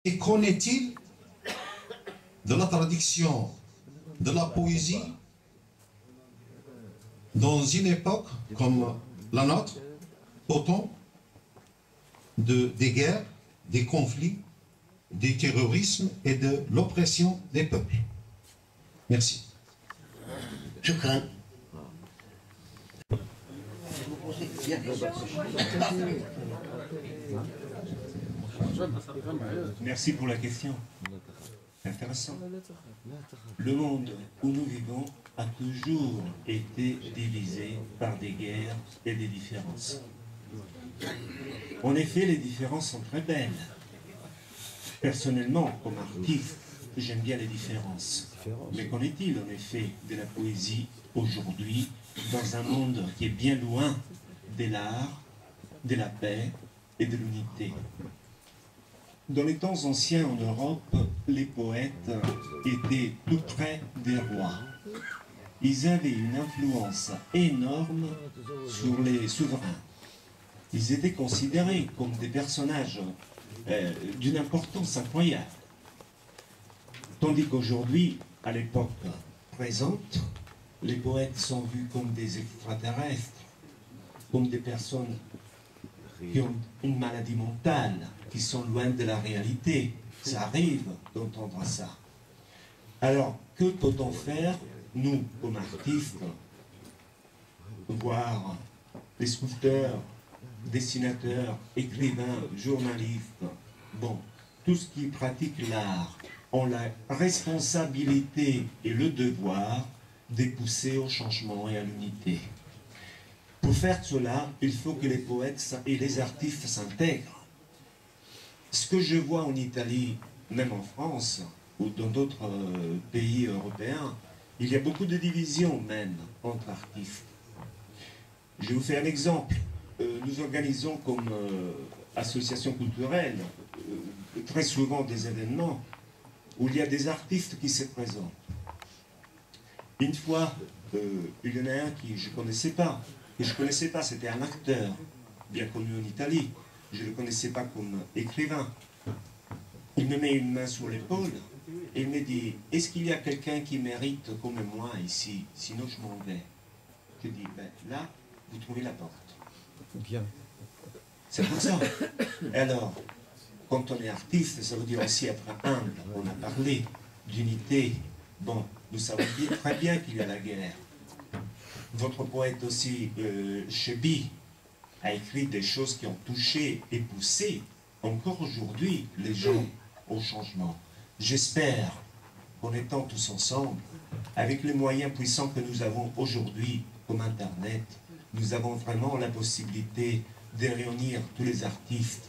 Et qu'en est-il de la traduction de la poésie dans une époque comme la nôtre, au temps des guerres, des conflits, du terrorisme et de l'oppression des peuples? Merci. شكرا. Merci pour la question. C'est intéressant. Le monde où nous vivons a toujours été divisé par des guerres et des différences. En effet, les différences sont très belles. Personnellement, comme artiste, j'aime bien les différences. Mais qu'en est-il en effet de la poésie aujourd'hui dans un monde qui est bien loin de l'art, de la paix et de l'unité? Dans les temps anciens en Europe, les poètes étaient tout près des rois. Ils avaient une influence énorme sur les souverains. Ils étaient considérés comme des personnages d'une importance incroyable. Tandis qu'aujourd'hui, à l'époque présente, les poètes sont vus comme des extraterrestres, comme des personnes qui ont une maladie mentale, qui sont loin de la réalité. Ça arrive d'entendre ça. Alors, que peut-on faire, nous, comme artistes, voire les sculpteurs, dessinateurs, écrivains, journalistes, bon, tout ce qui pratique l'art, ont la responsabilité et le devoir de pousser au changement et à l'unité. Pour faire cela, il faut que les poètes et les artistes s'intègrent. Ce que je vois en Italie, même en France, ou dans d'autres pays européens, il y a beaucoup de divisions même entre artistes. Je vais vous faire un exemple. Nous organisons comme association culturelle très souvent des événements où il y a des artistes qui se présentent. Une fois, il y en a un que je ne connaissais pas, c'était un acteur bien connu en Italie. Je ne le connaissais pas comme écrivain. Il me met une main sur l'épaule et il me dit « Est-ce qu'il y a quelqu'un qui mérite comme moi ici? Sinon je m'en vais. » Je dis ben, « Là, vous trouvez la porte. » Bien. C'est pour ça. Et alors, quand on est artiste, ça veut dire aussi être humble. On a parlé d'unité. Bon, nous savons très bien qu'il y a la guerre. Votre poète aussi, Chebi, a écrit des choses qui ont touché et poussé encore aujourd'hui les gens au changement. J'espère qu'en étant tous ensemble, avec les moyens puissants que nous avons aujourd'hui, comme Internet, nous avons vraiment la possibilité de réunir tous les artistes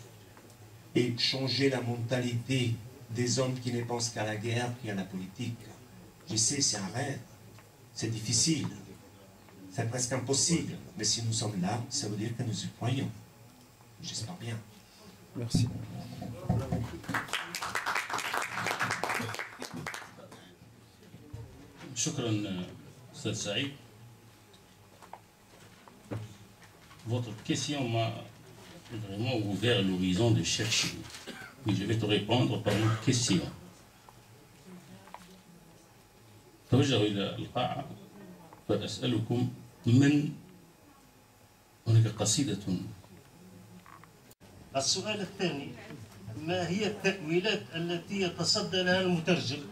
et changer la mentalité des hommes qui ne pensent qu'à la guerre, qu'à la politique. Je sais, c'est un rêve, c'est difficile, c'est presque impossible, mais si nous sommes là, ça veut dire que nous y croyons. J'espère bien. Merci. Shukran, Ustad Saïd. Votre question m'a vraiment ouvert l'horizon de chercher. Mais je vais te répondre par une question. توجه إلى القاعة فأسألكم من هناك قصيدة. السؤال الثاني: ما هي التأويلات التي يتصدى لها المترجم؟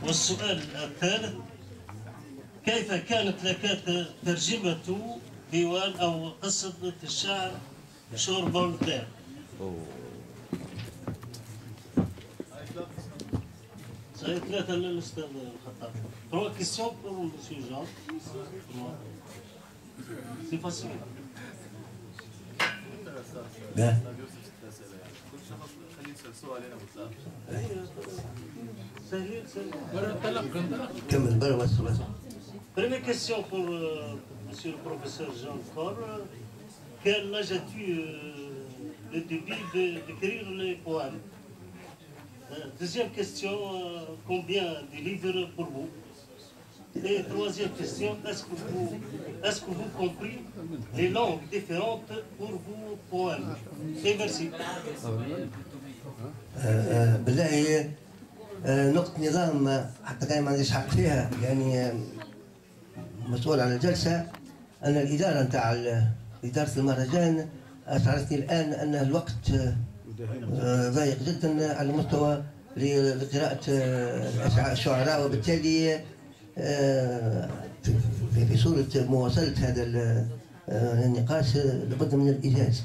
والسؤال الثالث: كيف كانت لك ترجمة ديوان أو قصيدة الشاعر شور فولتير؟ ثلاثة للأستاذ الخطاب. Trois questions pour Monsieur Jean. C'est facile. Première question pour Monsieur le professeur Jean Cor. Quel âge as-tu le début d'écrire les poèmes? Deuxième question, combien de livres pour vous? Et troisième question, est-ce que vous comprenez les langues différentes pour vos poèmes? Et merci. بالله نقطة نظام حتى كان ما عنديش حق فيها، يعني مسؤول عن الجلسة أن الإدارة نتاع إدارة المهرجان أشعرتني الآن أن الوقت ضيق جدا على مستوى لقراءة الشعراء، وبالتالي في صورة مواصلة هذا النقاش لابد من الإجازة.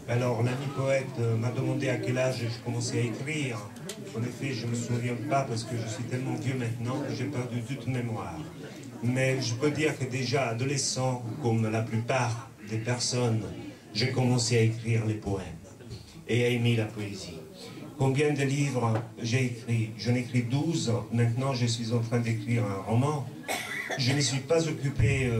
Alors, l'ami poète m'a demandé à quel âge je commençais à écrire. En effet, je ne me souviens pas parce que je suis tellement vieux maintenant que j'ai perdu toute mémoire. Mais je peux dire que déjà adolescent, comme la plupart des personnes, j'ai commencé à écrire les poèmes et à aimer la poésie. Combien de livres j'ai écrit? J'en ai écrit 12. Maintenant, je suis en train d'écrire un roman. Je ne suis pas occupé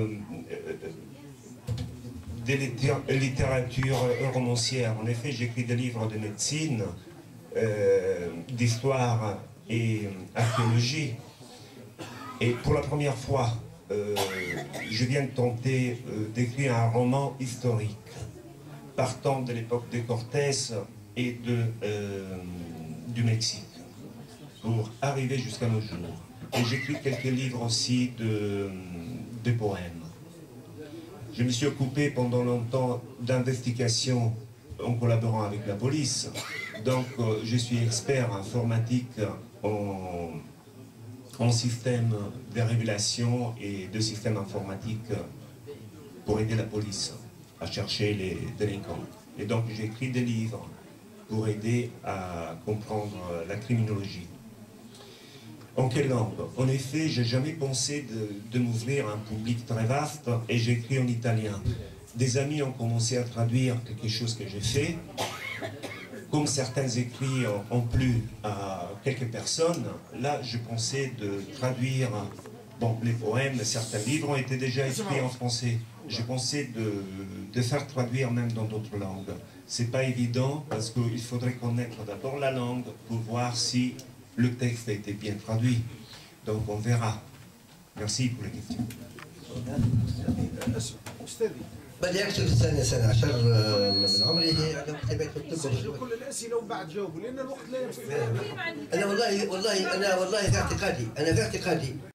de littérature romancière. En effet, j'écris des livres de médecine, d'histoire et archéologie. Et pour la première fois, je viens de tenter d'écrire un roman historique, partant de l'époque de Cortés et du Mexique, pour arriver jusqu'à nos jours. Et j'écris quelques livres aussi de poèmes. Je me suis occupé pendant longtemps d'investigation en collaborant avec la police. Donc je suis expert informatique en système de révélation et de système informatique pour aider la police à chercher les délinquants. Et donc j'écris des livres pour aider à comprendre la criminologie. En quelle langue? En effet, j'ai jamais pensé de m'ouvrir à un public très vaste et j'écris en italien. Des amis ont commencé à traduire quelque chose que j'ai fait. Comme certains écrits ont plu à quelques personnes, là je pensais de traduire les poèmes. Certains livres ont été déjà écrits en français. Je pensais de faire traduire même dans d'autres langues. C'est pas évident parce qu'il faudrait connaître d'abord la langue pour voir si le texte a été bien traduit. Donc on verra. Merci pour les questions. بدي اكتب الثانية سنة 10 من عمري على كتابات الطب. سجلوا كل الأسئلة وبعد جاوبوا لأن الوقت لا يكفي. أنا والله في اعتقادي